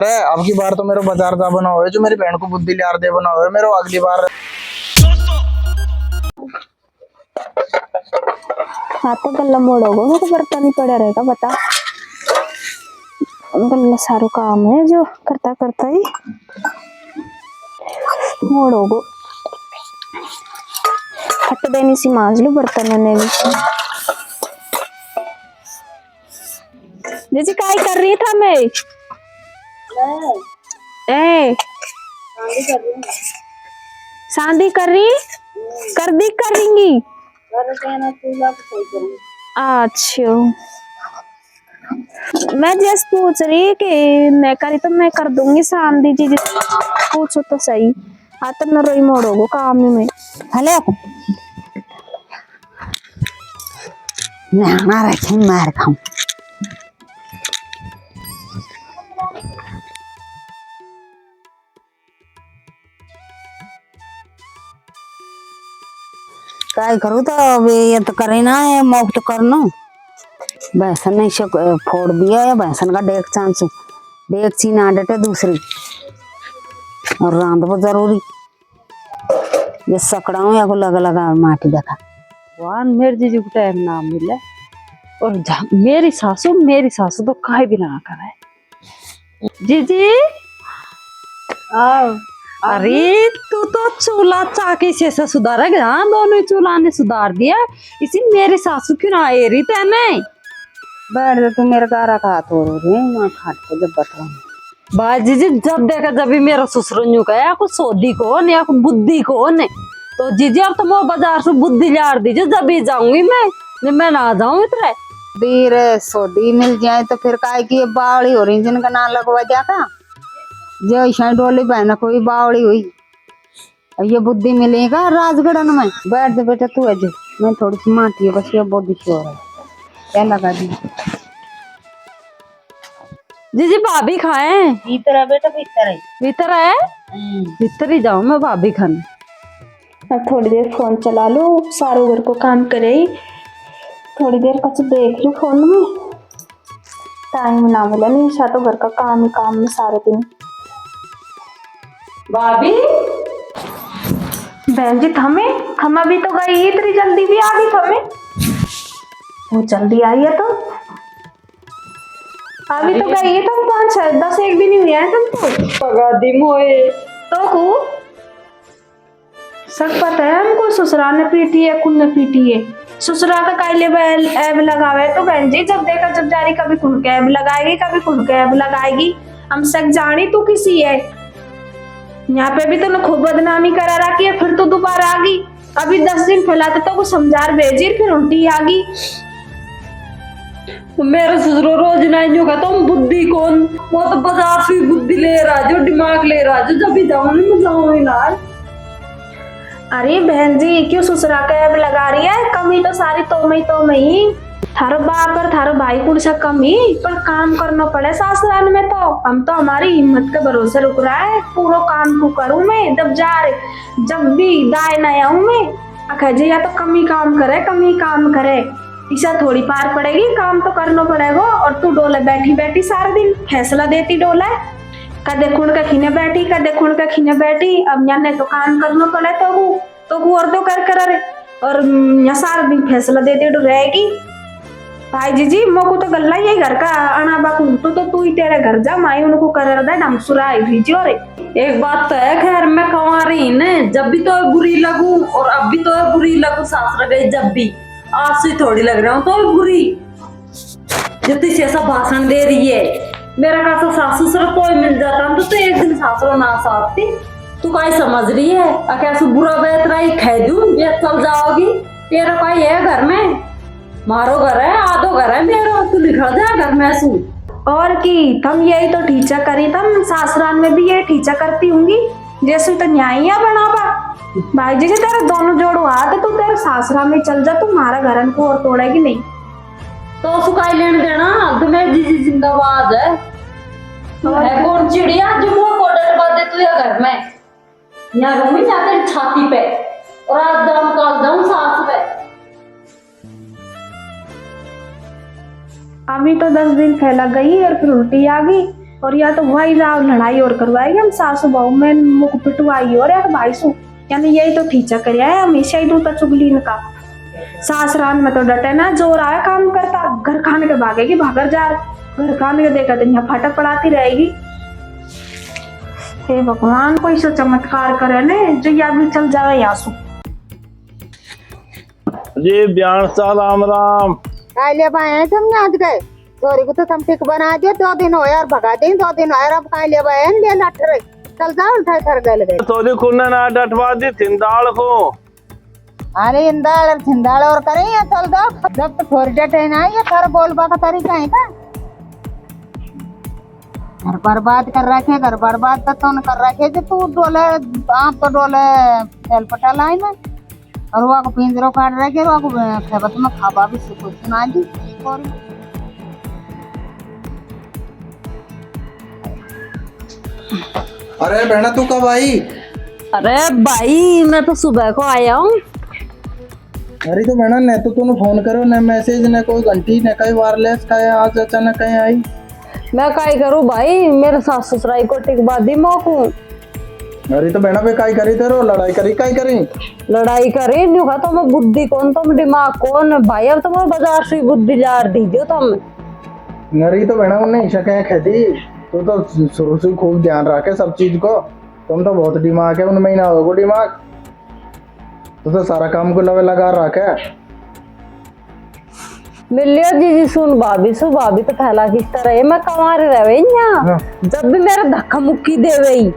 अरे अब की बार तो मेरे बाजार जा बना हुआ है जो मेरी बहन को बुद्धि लियार दे बना हुआ है मेरे अगली बार। हाँ तो गल्ला मोड़ोगो मेरे को बर्तन ही पड़ा रहेगा बता। गल्ला सारो काम है जो करता करता ही मोड़ोगो। हट देनी सी मांज लो बर्तन ने भी। जैसे काय कर रही था मैं ए शादी कर रही कर दी करेंगी। अच्छा मैं जैसे पूछ रही कि मैं करी तो मैं कर दूंगी शादी जी पूछो तो सही। हाँ तो न रोई मोड़ोगो काम में हले रखे मार खाऊं। काय करूँ तो अब ये तो करे ना है मौक तो करना। भैंसन ने इसे फोड़ दिया है भैंसन का डेक चांसू डेक चीना डटे दूसरी और रांध वो जरूरी ये सकड़ाऊ या को लगा लगा माटी देखा भगवान मेरे जीजी को टाइम ना मिले और मेरी सासू तो काहे भी ना करे। जीजी आओ। अरे तू तो चूल्हा चाकी से सुधारेगा। हाँ दोनों ही चूल्हा ने सुधार दिया इसी मेरी सासू क्यों ना आ रही थे नहीं बैठ जा तू मेरे गारा का हाथ हो रहे वहाँ खाट के जब बताऊँ भाई जीजी जब देखा जब भी मेरा ससुर न्यू का या कुछ सोदी को ने या कुछ बुद्धि को ने तो जीजी अब तो मैं बाजार से बुद्धि लार दीजिए जब भी जाऊंगी मैं ना जाऊँ इतने दीर सोदी मिल जाए तो फिर काय की बावड़ी हो रही जिनका नाम लगवा जाता जो ईशा डोली बहना कोई बावड़ी हुई ये बुद्धि मिलेगा राजगढ़ में। बैठ दे बेटा तू अजय मैं थोड़ी सी माटी है बस ये बुद्धि हो रहा है क्या लगा दी जीजी भाभी खाए भीतर है बेटा भीतर है भीतर ही जाऊँ मैं भाभी खाने। अब थोड़ी देर फोन चला लो सारो घर को काम करे थोड़ी देर कुछ देख लो फोन में टाइम ना मिला नहीं सा तो घर का काम ही काम में सारे दिन। भाभी बहन जी थम अभी तो गई इतनी जल्दी भी आ गई थमे वो जल्दी आई है तो अभी तो गई है तुम 5-10 भी नहीं हुआ है तुमको पगा दी मोए तो को सब पता है हमको ससुराल ने पीटी है कुन ने पीटी है ससुराल का काइले ऐब लगावे तो बहन जी जब देखा जब जारी कभी कुन के ऐब लगाएगी कभी कुन के ऐब लगाएगी हम सब जानी तू किसी है यहाँ पे भी तो खूब बदनामी करा रखी है फिर तो दोबारा आ गई अभी 10 दिन फैलाते तो कुछ समझार भेजी फिर उल्टी आ गई। मेरा ससुर रोज नहीं का तुम बुद्धि कौन वो तो बाजार से बुद्धि ले रहा जो दिमाग ले रहा जो जब भी जाऊंगी मैं जाऊंगी ना। अरे बहन जी क्यों ससुरा का ऐब लगा रही है कमी तो सारी तो मैं ही थारो बाप और थारो भाई कुछ सा कम ही पर काम करना पड़े सासुराल में तो हम तो हमारी हिम्मत के भरोसे रुक रहा है पूरा काम को करूं मैं जब भी दाए न आऊं मैं अखा जी या तो कमी काम करे ऐसा थोड़ी पार पड़ेगी काम तो करना पड़ेगा और तू डोले बैठी सारा दिन फैसला देती डोले कदे खुण का खीने बैठी अब यहाँ तो काम करना पड़े तो और तो कर और यहाँ सारा दिन फैसला देती रहेगी। भाई जी मोको तो गल्ला यही घर का अना बाकू तो तू ही तेरे घर जा माई उनको कर दे ढंग सुराई भेजियो रे। एक बात तो है खैर मैं कमा रही ने जब भी तो बुरी लगूं और अब भी तो बुरी लगूं सासरा गई जब भी आज से थोड़ी लग रहा हूँ तो बुरी जो तुझे ऐसा भाषण दे रही है मेरा का सासू सर कोई मिल जाता तो एक दिन सासुर ना साथती तू काय समझ रही है कैसे बुरा बेहतरा ही खे दूं ये चल जाओगी तेरा कोई है घर में मारो घर है आधो घर है मेरा तू निकल जा घर में सू और की तुम यही तो ठीचा करी तुम सासुराल में भी ये ठीचा करती होंगी जैसे तो न्याय बनावा भाई जी तेरे दोनों जोड़ो हाथ तू तेरे सासुराल में चल जा तुम्हारा घर को और तोड़ेगी नहीं तो सुखाई लेने देना तुम्हें जी जिंदाबाद है कौन चिड़िया जो मुंह को डटवा दे तू या घर में यहाँ रहूंगी ना तेरी छाती पे और आज जाऊं कल जाऊं सास पे। अभी तो 10 दिन फैला गई और फिर उल्टी आ गई और या तो वही राव लड़ाई और करवाएगी हम सासू बहू में मुख पिटवाई और या तो भाई सु यानी यही तो खींचा कर है हमेशा ही दूता चुगली का सासरान में तो डटे ना जोर आया काम करता घर खाने के भागेगी भागर जा घर खाने के देखा तो यहाँ फटक पड़ाती रहेगी। हे भगवान कोई सो चमत्कार करे ने जो या भी चल जावे यहाँ सु जी ब्यान सा राम राम। ले भाई तुम आज गए चोरी को तो तुम ठीक बना दिया 2 दिन हो यार भगा दे 2 दिन हो यार अब कहा ले भाई ले लट रहे चल जाओ उठाए थर गए तोरी खुन्ना ना डटवा दी थिंदाल को। अरे इंदाल थिंदाल और करे या चल जाओ जब तो थोड़ी डटे ना ये थर बोलबा का तरीका है का घर बर्बाद कर रखे घर बर्बाद तो तुम कर रखे जो तू डोले आप तो डोले तेल पटा लाई में और वो को पिंजरो काट रखे वो को खेबत में खाबा भी सुना दी और अरे बहना तू कब आई? अरे भाई मैं तो सुबह को आया हूँ। अरे तो बहना ने तो तूने फोन करो न मैसेज न कोई घंटी न कहीं वायरलेस का आज अचानक कहीं आई। मैं काई करूँ भाई मेरे सास ससुराई को टिकवा दी मौकू। अरे तो बहना पे काई करी तेरो लड़ाई करी काई करी? लड़ाई करी न्यू का तुम बुद्धि कौन तुम दिमाग कौन भाई अब तुम बाजार से बुद्धि जार दीजियो तुम। अरे तो बहना उन्हें ईशा कहीं खेती तो शुरू से खूब ध्यान रखे सब चीज को। तुम तो बहुत दिमाग है उनमें ही ना होगा दिमाग तो सारा काम को लवे लगा रखे। मिलियो जी सुन भाभी सु भाभी तो फैला किस तरह है मैं कमारे रहे यहाँ जब भी मेरा धक्का मुक्की दे गई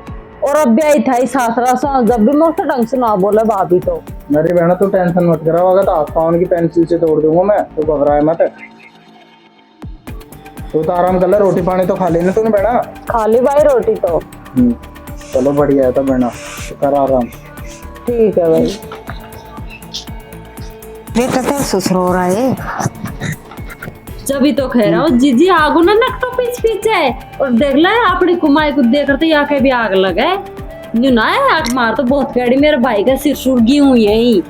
और अब भी आई था सासरा सो जब भी मुझसे ढंग से ना बोले भाभी तो। अरे बहना तू टेंशन मत करा होगा तो हाथ पाँव की पेंसिल से तोड़ दूंगा मैं तो घबराए मत। तो आराम कर ले रोटी पानी तो खा लेना तूने बहना। खा ली भाई रोटी तो। चलो बढ़िया है तो बहना तो कर आराम। ठीक है भाई। बेटा तेरे ससुर हो रहा है जब तो कह रहा हूँ जीजी आगो ना नकटो पीछे और देख ले अपनी कुमाई को देख रहे आके भी आग लगे न्यू ना है आग मार तो बहुत कड़ी मेरे भाई का सिर सुर्गी हुई है ही।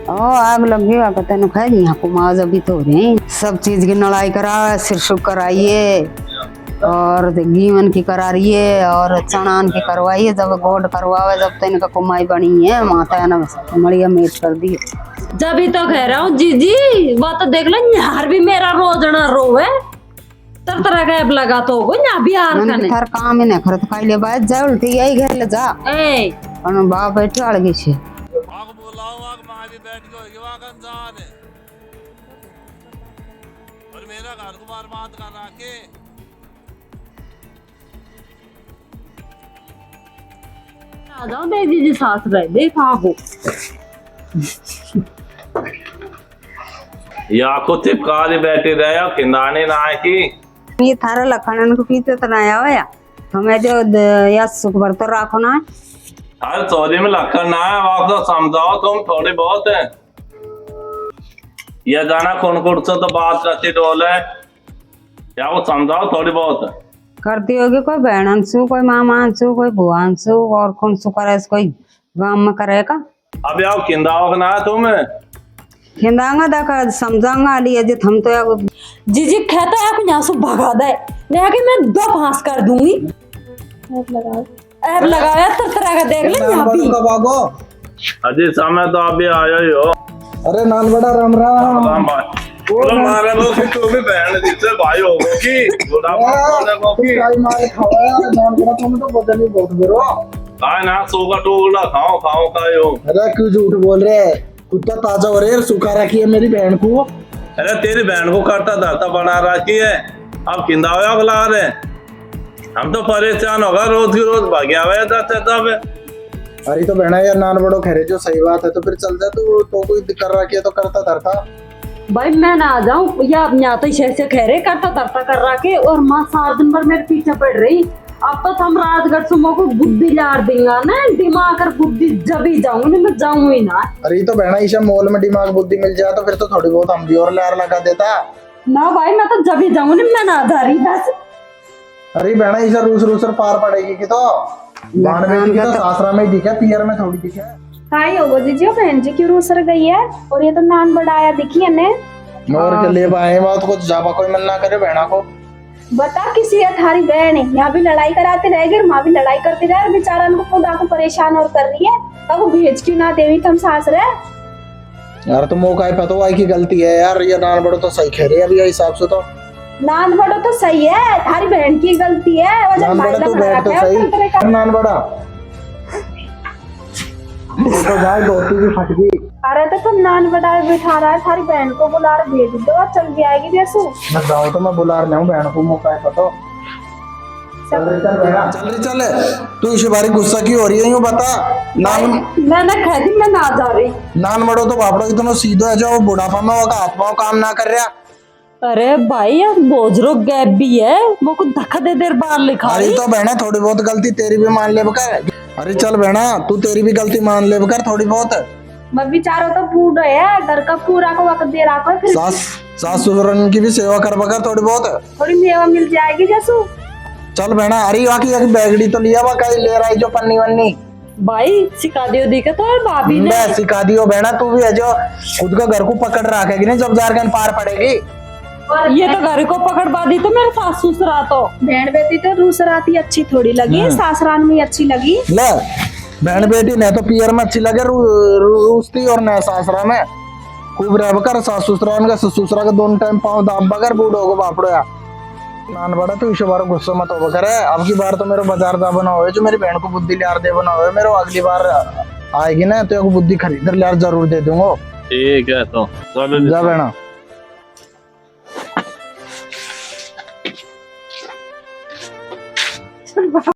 ओ आग लग गई आप तेन कह दी यहाँ कुमार अभी तो रहे सब चीज की लड़ाई करा सिर शुक कराइए और गीवन की करा रही है और चनान की करवाइए जब गोड करवावे जब तो इनका कुमाई बनी है माता ना मड़िया मेट कर दी। जब ही तो कह रहा हूँ जीजी वो तो देख लो यार भी मेरा रोजना रोवे तरह का लगा तो होगा ना भी यार मैंने थार काम ही नहीं करत खाई ले बात जा उल्टी आई घर ले जा ए और बाप बैठे अड़गी छे आग बुलाओ आग मां भी बैठ गयो ये वागन जान है और मेरा घर को बर्बाद कर रखे। आ जाओ दे जीजी सास रहे देखा हो या को चिपका बैठे रहे खिंदाने ना है की ये थारा लखनन को पीते तो ना आया हमें जो या सुख भर तो रखो ना हर चौधरी में लखन ना है वहाँ तो समझाओ तुम थोड़ी बहुत है ये जाना कौन कौन से तो बात करती डोले या वो समझाओ थोड़ी बहुत है। करती होगी कोई बहन सु कोई मामा सु कोई बुआ सु और कौन सु करे कोई गांव में करेगा अब यार किंदाओ ना है तुम हिंदांगा देखा समझांगा लिए जो हम तो या जीजी कहता है आप यहाँ से भगा दे नहीं कि मैं 2 फांस कर दूंगी ऐप लगाया तो तरह का देख ले यहाँ भी कब आगो? अजी समय तो आप भी आयो ही हो। अरे नान बड़ा राम राम। राम भाई बोलो मारे वो कि तू भी बहन जिससे भाई होगो की बुढ़ा बोले को की काई मार खाया नान बड़ा तुम तो बदल ही बहुत बिरो। काय ना सोगा टोगला खाओ खाओ कायो। अरे क्यों झूठ बोल रहे हैं? कुत्ता ताजा हो रहे सुखा रखी है मेरी बहन को। अरे तेरी बहन को करता धरता बना रखी है अब किंदाओ बुला रहे हम तो परेशान होगा रोज की रोज भाग्या हुआ तब। अरे तो बहना यार नान बड़ो खैरे जो सही बात है तो फिर चल जा तो कोई कर रखी है तो करता धरता। भाई मैं ना आ जाऊं या यहाँ तो से कह रहे करता तरता कर रहा के और माँ 4 दिन भर मेरे पीछे पड़ रही अब तो हम राजगढ़ सुमो को बुद्धि लार देंगे ना दिमाग और बुद्धि जब ही जाऊंगी नहीं मैं जाऊं ही ना। अरे तो बहना ईशा मॉल में दिमाग बुद्धि मिल जाए तो फिर तो थोड़ी बहुत हम भी और लार लगा देता ना भाई मैं तो जब ही जाऊंगी नहीं मैं ना जा रही बस। अरे बहना ईशा रूस पार पड़ेगी कि तो बाण में दिखे तो सासरा में दिखे पियर में थोड़ी दिखे। काई होगो जीजी बहन जी क्यों रूसर गई है और ये तो नान बढ़ाया दिखी है ने मोर के लिए आए बात को जाबा कोई मन ना करे बहना को बता किसी है थारी बहन है, यहाँ भी लड़ाई कराते रहेगी और वहाँ भी लड़ाई करती रहे, बेचारा उनको खुदा को परेशान और कर रही है। तब वो भेज क्यों ना देवी तुम सास रहे। यार तुम वो का पता भाई की गलती है यार, ये नान बड़ो तो सही कह रही है अभी ये हिसाब से तो। नान बड़ो तो सही है, थारी बहन की गलती है। वो जब नान बड़ा बाइला तू बना बैठ तो रखा है, सही, उस तरह का- नान बड़ा तो भाई धोती भी फट गई। अरे तो तुम नान बड़ा बिठा रहा है, थारी बहन को बुला रहे, भेज दो चल भी आएगी जैसू। मैं जाऊँ तो मैं बुला रहा हूँ बहन को, मौका है पता। चल रही चल, तू इस बारी गुस्सा क्यों हो रही है यूं बता। नान मैंने कह दी मैं ना जा रही। नान बड़ो तो बापड़ो इतना सीधो है जो वो बुढ़ापा में होगा हाथ पाँव काम ना कर रहा। अरे भाई यार बोझरो गैप भी है, वो को धक्का दे देर बाहर लिखा अरे तो बहना थोड़ी बहुत गलती तेरी भी मान ले बकर। अरे चल बहना तू तेरी भी गलती मान ले बकर थोड़ी बहुत। मैं बेचारो तो बूढ़ो है, घर का पूरा को वक्त दे रहा है, फिर सास सास ससुरन की भी सेवा कर बकर थोड़ी बहुत। थोड़ी मेवा मिल जाएगी जैसू। चल बहना, अरे वहाँ की बैगड़ी तो लिया वह कहीं ले रहा है जो पन्नी वन्नी। भाई सिखा दियो दी के तो भाभी ने। मैं सिखा दियो बहना, तू भी है जो खुद का घर को पकड़ रखेगी नहीं जब जारगन पार पड़ेगी। ये तो घर को पकड़वा दी तो मेरे सास ससुरा तो। बहन बेटी तो रूसराती अच्छी थोड़ी लगी, सासरान में अच्छी लगी। ले बहन बेटी ने तो पियर में अच्छी लगे रूसती और न सासरा में खूब रह बकर सास ससुरान का ससुरा का दोनों टाइम पाँव दाब बकर बूढ़ो को बापड़ो या नान बड़ा तो इस बार गुस्सा मत हो बकर है। अब की बार तो मेरे बाजार दा बना हुए जो मेरी बहन को बुद्धि लियार दे बना हुए, मेरे अगली बार आएगी ना तो बुद्धि खरीद लियार जरूर दे दूंगा। ठीक है तो चलो जा बहना।